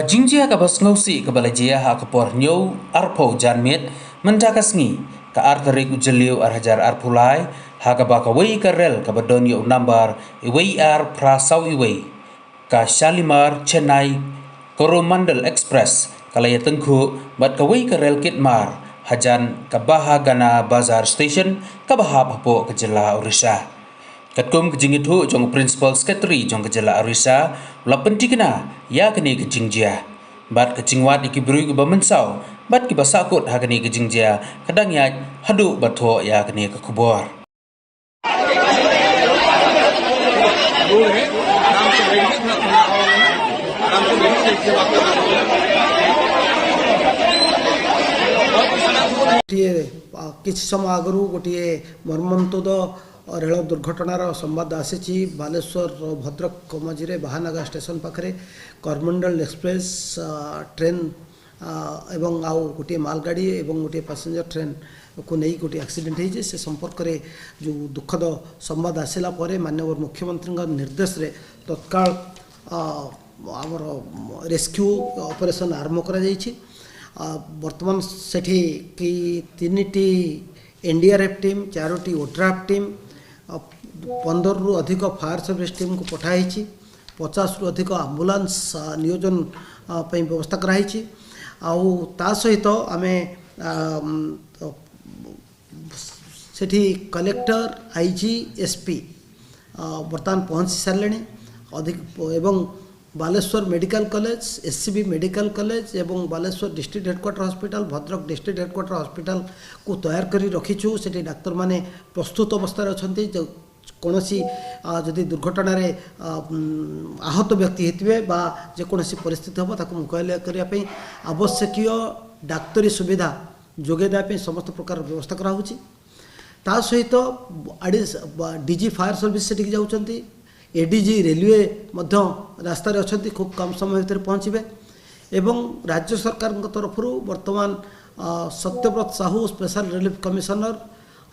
Jingjia ka basngausi ka balajia ha ka pornyo arpo janmet menjakasngi ka artarik ujeliu arhajar arpulai ha ka baka wei ka rel ka badonyo nambar iwei ar prasau iwei ka Shalimar Chennai Coromandel Express kalaya tengku bat ka wei ka rel kitmar hajan ka baha gana bazar station ka baha papo ka jela Orissa Katkum kejingit hu jong principal secretary jong kejala Orissa la pentikna ya kini kejingjia bat kejingwat ikibru ke bamensau bat ki basakut ha kini kejingjia kadang ya hadu batho ya kini ke kubor किसी समय आगु गोटे मर्मन्तोद rail दुर्घटनार संवाद आसी बालेश्वर भद्रक मझे Bahanaga station पाखे Coromandel express train एवं आउ गोटे मालगाड़ी एवं गोटे पैसेंजर ट्रेन को नहीं गोटे एक्सीडेंट होती से संपर्क में जो दुखद संवाद आसला माननीय मुख्यमंत्री निर्देश रे तत्काल आमर रेस्क्यू ऑपरेशन आरंभ करा वर्तमान सेठी कि 3टी एनडीआरएफ टीम 4टी ओड्राफ टीम 15 रु अधिक फायर सर्विस टीम को पठाई 50 रु अधिक आंबुलांस नियोजन व्यवस्था कराई ता सहित आमे सेठी कलेक्टर आईजी एसपी वर्तमान पहुँच सारे अधिक एवं Baleswar medical college SCB medical college एवं Baleswar district headquarter hospital Bhadrak district headquarter hospital को तैयार करी रखीचु से डाक्तर माने प्रस्तुत अवस्था अच्छा जो कौन जदि दुर्घटन आहत व्यक्ति होते बा जेकोसी परिस्थिति हम ताको मुकाबला करने आवश्यक डाक्तरी सुविधा जोगेदेवाई समस्त प्रकार व्यवस्था कराऊँच ता सहित डीजी फायर सर्विस से जाऊँच एडीजी रेलवे मध्य रास्तार अच्छा खूब कम समय भर पहुँचे एवं राज्य सरकार तरफ वर्तमान Satyabrata Sahu special relief commissioner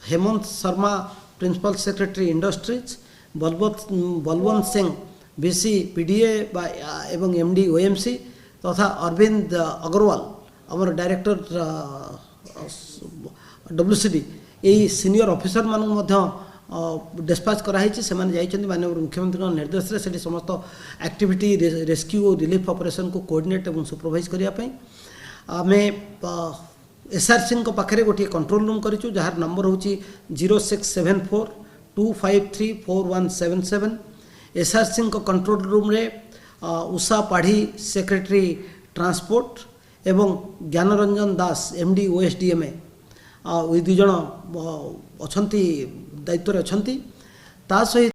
Hemant Sharma principal secretary industries Balwant Singh BC PDA एवं एमडी ओएमसी तथा अरविंद अग्रवाल आमर डायरेक्टर डब्ल्यूसीडी यही सीनियर ऑफिसर मानक डिस्पैच कराई से माननीय मुख्यमंत्री निर्देश से समस्त एक्टिविटी रेस्क्यू और रिलीफ ऑपरेशन को कोऑर्डिनेट और सुपरवाइज करने आम एसआरसी पाखे गोटे कंट्रोल रूम करूँ जार नंबर हूँ 0674253417 एसआरसी कंट्रोल रूम रे उषा पाढ़ी सेक्रेटरी ट्रांसपोर्ट एवं ज्ञानरंजन दास एमडी ओएसडीएमए दुई जन अच्छा दायित्व अच्छा सहित